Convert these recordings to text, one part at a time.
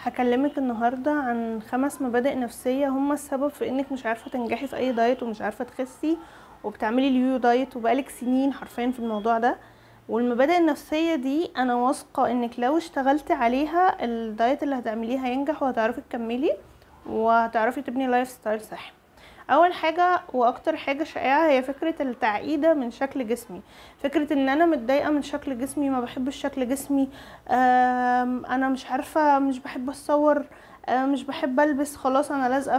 هكلمك النهاردة عن 5 مبادئ نفسية هما السبب في انك مش عارفة تنجحي في اي دايت ومش عارفة تخسي، وبتعملي اليو دايت وبقالك سنين حرفيا في الموضوع ده. والمبادئ النفسية دي انا واثقة انك لو اشتغلتي عليها الدايت اللي هتعمليه هينجح وهتعرفي تكملي وهتعرفي تبني لايف ستايل صحي. اول حاجة واكتر حاجة شائعة هي فكرة التعقيدة من شكل جسمي، فكرة ان انا متضايقة من شكل جسمي، ما بحبش شكل جسمي، انا مش عارفة، مش بحب اتصور، مش بحب البس، خلاص انا لازقة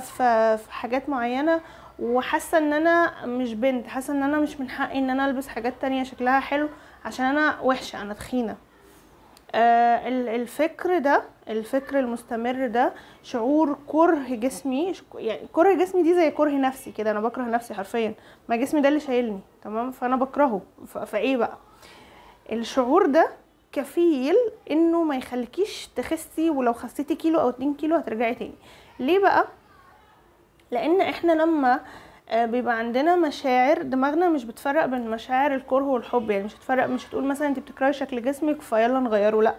في حاجات معينة وحاسة ان انا مش بنت، حاسة ان انا مش من حقي ان انا البس حاجات تانية شكلها حلو عشان انا وحشة، انا تخينة. الفكر المستمر ده شعور كره جسمي، يعني كره جسمي دي زي كره نفسي كده، انا بكره نفسي حرفيا، ما جسمي ده اللي شايلني تمام، فانا بكرهه. فايه بقى الشعور ده؟ كفيل انه ما يخليكيش تخسي، ولو خسيتي كيلو او 2 كيلو هترجعي تاني. ليه بقى؟ لان احنا لما بيبقى عندنا مشاعر، دماغنا مش بتفرق بين مشاعر الكره والحب، يعني مش هتفرق، مش هتقول مثلا انت بتكرهي شكل جسمك فيلا نغيره، لا.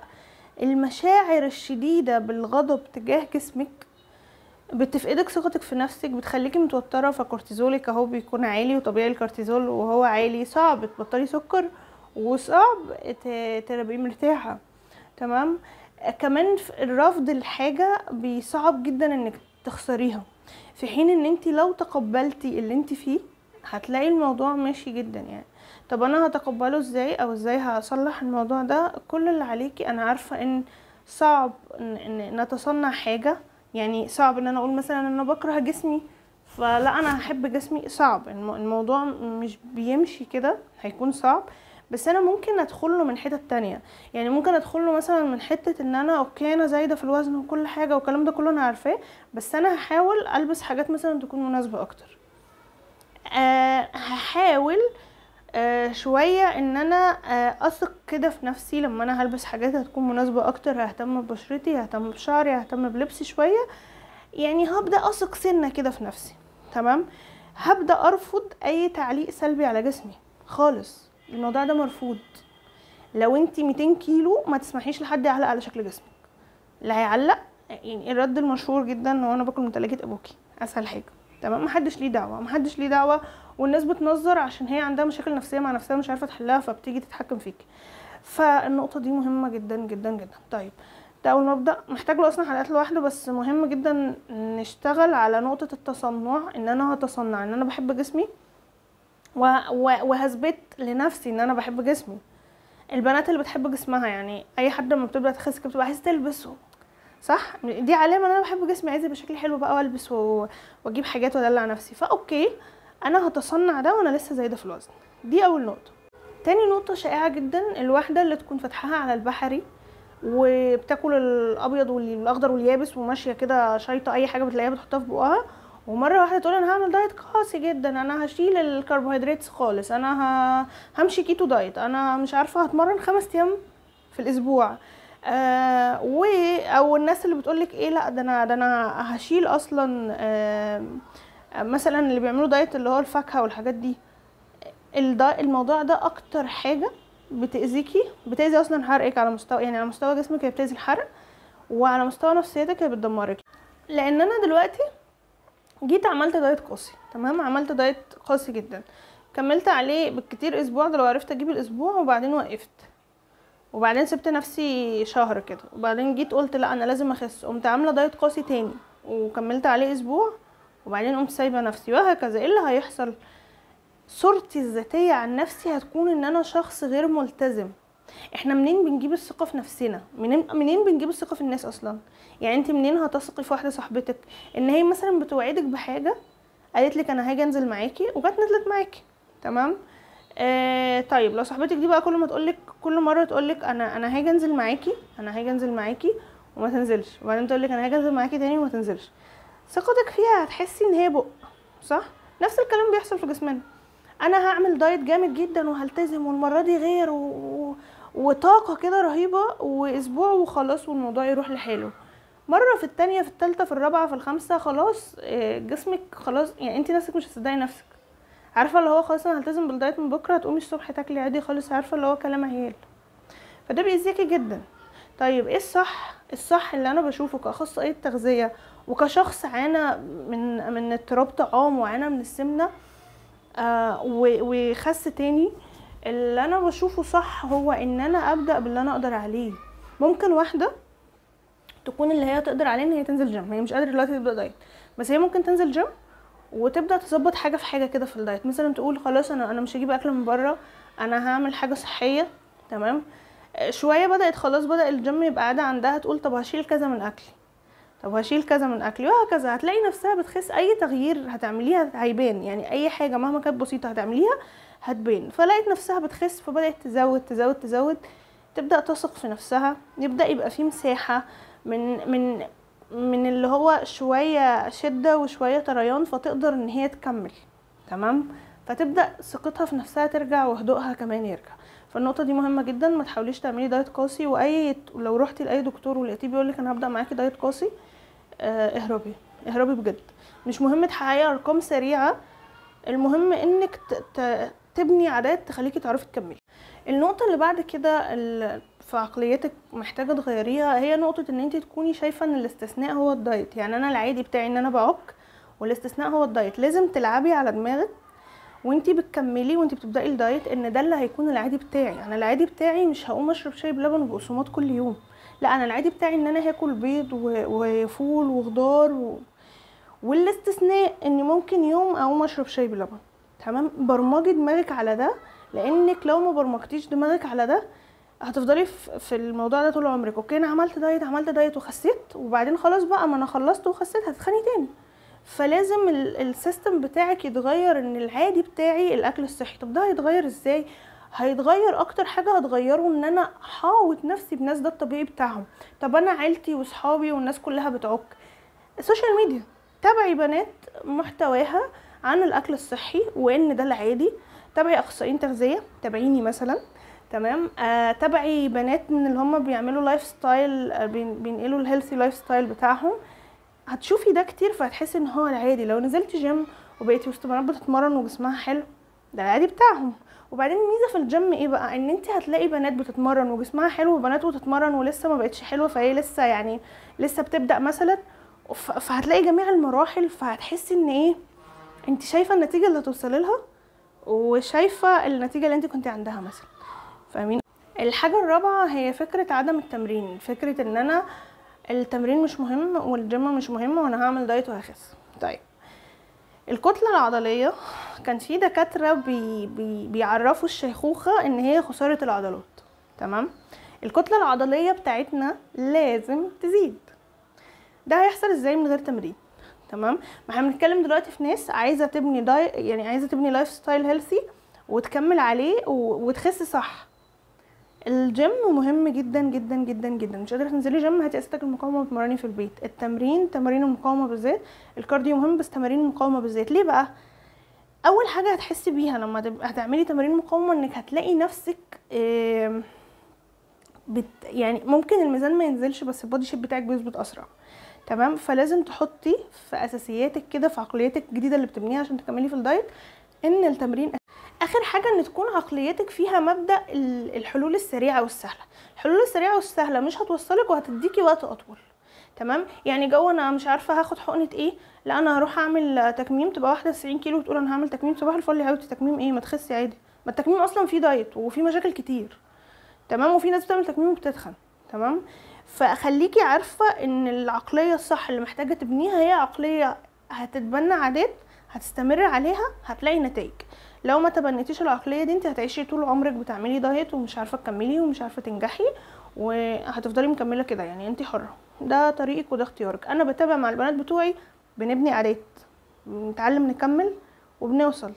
المشاعر الشديدة بالغضب تجاه جسمك بتفقدك ثقتك في نفسك، بتخليكي متوترة، فكورتيزولك اهو بيكون عالي، وطبيعي الكورتيزول وهو عالي صعب تبطلي سكر وصعب تبقي مرتاحة. تمام. كمان الرفض الحاجة بيصعب جدا انك تخسريها، في حين ان انت لو تقبلتي اللي انت فيه هتلاقي الموضوع ماشي جدا يعني. طب انا هتقبله ازاي او ازاي هصلح الموضوع ده؟ كل اللي عليكي، انا عارفة ان صعب ان نتصنع حاجة، يعني صعب ان انا اقول مثلا ان انا بكره جسمي فلا انا هحب جسمي، صعب، الموضوع مش بيمشي كده، هيكون صعب. بس انا ممكن ادخله من حتة تانية، يعني ممكن ادخله مثلا من حتة ان انا اوكي انا زايدة في الوزن وكل حاجة والكلام ده كله انا عارفاه، بس انا هحاول البس حاجات مثلا تكون مناسبة اكتر. هحاول شوية ان انا اثق كده في نفسي، لما انا هلبس حاجات هتكون مناسبة اكتر، ههتم ببشرتي، ههتم بشعري، ههتم بلبسي شوية، يعني هبدأ اثق سنة كده في نفسي. تمام. هبدأ ارفض اي تعليق سلبي على جسمي خالص، الموضوع ده مرفوض. لو انتي 200 كيلو ما تسمحيش لحد يعلق على شكل جسمك، اللي هيعلق يعني الرد المشهور جدا هو انا باكل من تلاجة ابوكي، اسهل حاجه. تمام. محدش ليه دعوه، محدش ليه دعوه، والناس بتنظر عشان هي عندها مشاكل نفسيه مع نفسها مش عارفه تحلها فبتيجي تتحكم فيكي. فالنقطه دي مهمه جدا جدا جدا. طيب ده اول مبدا محتاج له اصلا حلقات لوحده، بس مهم جدا نشتغل على نقطه التصنع، ان انا هتصنع ان انا بحب جسمي وهثبت لنفسي ان انا بحب جسمي. البنات اللي بتحب جسمها، يعني اي حد لما بتبدا تخس كده بتبقى عايزه تلبسه، صح؟ دي علامه ان انا بحب جسمي، عايزه يبقى شكلي حلو بقى والبس واجيب حاجات وادلع نفسي، فاوكي انا هتصنع ده وانا لسه زايده في الوزن. دي اول نقطه. تاني نقطه شائعه جدا، الواحده اللي تكون فاتحاها على البحري وبتاكل الابيض والاخضر واليابس وماشيه كده شايطه اي حاجه بتلاقيها بتحطها في بقها، ومره واحده تقول انا هعمل دايت قاسي جدا، انا هشيل الكربوهيدرات خالص، انا همشي كيتو دايت، انا مش عارفه هتمرن 5 ايام في الاسبوع. او الناس اللي بتقولك ايه، لا ده انا هشيل اصلا، مثلا اللي بيعملوا دايت اللي هو الفاكهه والحاجات دي. الموضوع ده اكتر حاجه بتاذيكي، بتاذي اصلا حرقك على مستوى، يعني على مستوى جسمك هي بتاذي الحرق، وعلى مستوى نفسيتك هي بتدمرك. لان انا دلوقتي جيت عملت دايت قاسي، تمام، عملت دايت قاسي جدا، كملت عليه بالكتير اسبوع، ده لو عرفت اجيب الاسبوع، وبعدين وقفت، وبعدين سبت نفسي شهر كده، وبعدين جيت قلت لا انا لازم اخس، قمت عامله دايت قاسي تاني وكملت عليه اسبوع، وبعدين قمت سايبه نفسي، وهكذا. ايه اللي هيحصل؟ صورتي الذاتيه عن نفسي هتكون ان انا شخص غير ملتزم. احنا منين بنجيب الثقه في نفسنا؟ منين بنجيب الثقه في الناس اصلا؟ يعني انت منين هتثقي في واحده صاحبتك ان هي مثلا بتوعدك بحاجه، قالت لك انا هاجي انزل معاكي وجت نزلت معاكي، تمام؟ طيب لو صاحبتك دي بقى كل ما تقولك، كل مره تقولك انا هاجي انزل معاكي، انا هاجي انزل معاكي وما تنزلش، وبعدين تقولك انا هاجي انزل معاكي تاني وما تنزلش، ثقتك فيها هتحسي ان هي بق، صح؟ نفس الكلام بيحصل في جسمنا. انا هعمل دايت جامد جدا وهلتزم، والمره دي غير وطاقه كده رهيبه، واسبوع وخلاص والموضوع يروح لحاله. مره، في التانية، في التالتة، في الرابعه، في الخامسه، خلاص جسمك خلاص، يعني انت نفسك مش هتصدقي نفسك، عارفه اللي هو خلاص انا هلتزم بالدايت من بكره، هتقومي الصبح تاكلي عادي خالص، عارفه اللي هو كلام عيال. فده بيأذيكي جدا. طيب ايه الصح اللي انا بشوفه كاخصائيه تغذيه وكشخص عانى من اضطراب طعام وعانى من السمنه وخس تاني؟ اللي انا بشوفه صح هو ان انا ابدا باللي انا اقدر عليه. ممكن واحده تكون اللي هي تقدر عليه ان هي تنزل جيم، هي مش قادره دلوقتي تبدا دايت، بس هي ممكن تنزل جيم وتبدا تظبط حاجه في حاجه كده في الدايت. مثلا تقول خلاص انا مش هجيب اكل من بره، انا هعمل حاجه صحيه. تمام، شويه بدات خلاص بدا الجيم يبقى عاده عندها، تقول طب هشيل كذا من اكلي، طب هشيل كذا من اكلي، وهكذا. هتلاقي نفسها بتخس. اي تغيير هتعمليها هيبان، يعني اي حاجه مهما كانت بسيطه هتعمليها هتبان. فلقيت نفسها بتخس فبدات تزود تزود تزود، تبدا تثق في نفسها، يبدا يبقى في مساحه من اللي هو شويه شده وشويه طريان، فتقدر ان هي تكمل. تمام، فتبدا ثقتها في نفسها ترجع وهدوءها كمان يرجع. فالنقطه دي مهمه جدا. ما تحاوليش تعملي دايت قاسي، لو رحتي لاي دكتور ولقيتيه بيقولك انا هبدا معاكي دايت قاسي، اهربي بجد. مش مهم تحققي ارقام سريعه، المهم انك تبني عادات تخليكي تعرفي تكملي. النقطه اللي بعد كده في عقليتك محتاجه تغيريها هي نقطه ان انت تكوني شايفه ان الاستثناء هو الدايت. يعني انا العادي بتاعي ان انا بعك والاستثناء هو الدايت. لازم تلعبي على دماغك وانتي بتكملي وانتي بتبداي الدايت ان ده اللي هيكون العادي بتاعي. انا العادي بتاعي مش هقوم اشرب شاي بلبن وبقسماط كل يوم، لا، انا العادي بتاعي ان انا هاكل بيض وفول وخضار والاستثناء اني ممكن يوم اقوم اشرب شاي بلبن. تمام، برمجي دماغك على ده، لانك لو ما برمجتيش دماغك على ده هتفضلي في الموضوع ده طول عمرك. اوكي انا عملت دايت وخسيت، وبعدين خلاص بقى ما انا خلصت وخسيت، هتتخني تاني. فلازم السيستم بتاعك يتغير، ان العادي بتاعي الاكل الصحي. طب ده هيتغير ازاي؟ هيتغير اكتر حاجه هتغيره ان انا حاوط نفسي بناس ده الطبيعي بتاعهم. طب انا عيلتي وصحابي والناس كلها بتعك، السوشيال ميديا، تابعي بنات محتواها عن الاكل الصحي وان ده العادي. تابعي اخصائيين تغذيه، تابعيني مثلا. تمام، تابعي بنات من اللي هم بيعملوا لايف ستايل، بينقلوا الهيلثي لايف ستايل بتاعهم. هتشوفي ده كتير فهتحسي ان هو العادي. لو نزلتي جيم وبقيتي وسط بنات بتتمرن وجسمها حلو، ده العادي بتاعهم. وبعدين الميزه في الجيم ايه بقى؟ ان انت هتلاقي بنات بتتمرن وجسمها حلو وبنات بتتمرن ولسه ما بقتش حلوه، فهي لسه يعني لسه بتبدا مثلا، فهتلاقي جميع المراحل. فهتحسي ان ايه، انت شايفه النتيجه اللي هتوصلي لها وشايفه النتيجه اللي انت كنتي عندها مثلا. فاهمين؟ الحاجه الرابعه هي فكره عدم التمرين. فكره ان انا التمرين مش مهم والجيم مش مهم وانا هعمل دايت وهخس. طيب الكتله العضليه، كان في دكاتره بيعرفوا الشيخوخه ان هي خساره العضلات. تمام، الكتله العضليه بتاعتنا لازم تزيد. ده هيحصل ازاي من غير تمرين؟ تمام، ما احنا بنتكلم دلوقتي في ناس عايزه تبني يعني عايزه تبني لايف ستايل هيلثي وتكمل عليه وتخس صح. الجيم مهم جدا جدا جدا جدا. مش قادره تنزلي جيم، هاتي اساسك المقاومه وتمرني في البيت. التمرين، تمارين المقاومه بالذات، الكارديو مهم بس تمارين المقاومه بالذات. ليه بقى؟ اول حاجه هتحسي بيها لما هتعملي تمارين مقاومه انك هتلاقي نفسك يعني ممكن الميزان ما ينزلش بس البودي شيب بتاعك بيظبط اسرع. تمام، فلازم تحطي في اساسياتك كده، في عقليتك الجديده اللي بتبنيها عشان تكملي في الدايت، ان التمرين. اخر حاجه ان تكون عقليتك فيها مبدا الحلول السريعه والسهله. الحلول السريعه والسهله مش هتوصلك وهتديكي وقت اطول. تمام، يعني جو انا مش عارفه هاخد حقنه ايه، لا انا هروح اعمل تكميم. تبقى واحده 90 كيلو وتقول انا هعمل تكميم، صباح الفل يا حبيبتي، تكميم ايه؟ ما تخسي عادي. ما التكميم اصلا فيه دايت وفيه مشاكل كتير. تمام، وفي ناس بتعمل تكميم وبتتخن. تمام، فخليكي عارفه ان العقليه الصح اللي محتاجه تبنيها هي عقليه هتتبنى عادات هتستمر عليها، هتلاقي نتائج. لو ما تبنيتيش العقليه دي انت هتعيشي طول عمرك بتعملي دايت ومش عارفه تكملي ومش عارفه تنجحي، وهتفضلي مكمله كده. يعني انت حره، ده طريقك وده اختيارك. انا بتابع مع البنات بتوعي، بنبني عادات، بنتعلم نكمل وبنوصل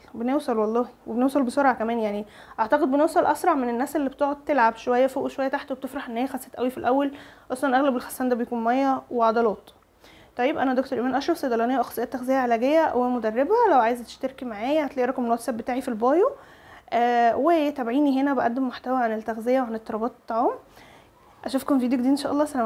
والله، وبنوصل بسرعه كمان. يعني اعتقد بنوصل اسرع من الناس اللي بتقعد تلعب شويه فوق وشويه تحت وبتفرح ان هي خست قوي في الاول. اصلا اغلب الخسان ده بيكون ميه وعضلات. طيب انا دكتور ايمان اشرف، صيدلانيه واخصائيه تغذيه علاجيه ومدربه. لو عايزه تشتركي معايا هتلاقي رقم الواتساب بتاعي في البايو. وتابعيني هنا، بقدم محتوى عن التغذيه وعن اضطرابات الطعام. اشوفكم فيديو جديد ان شاء الله. سلام.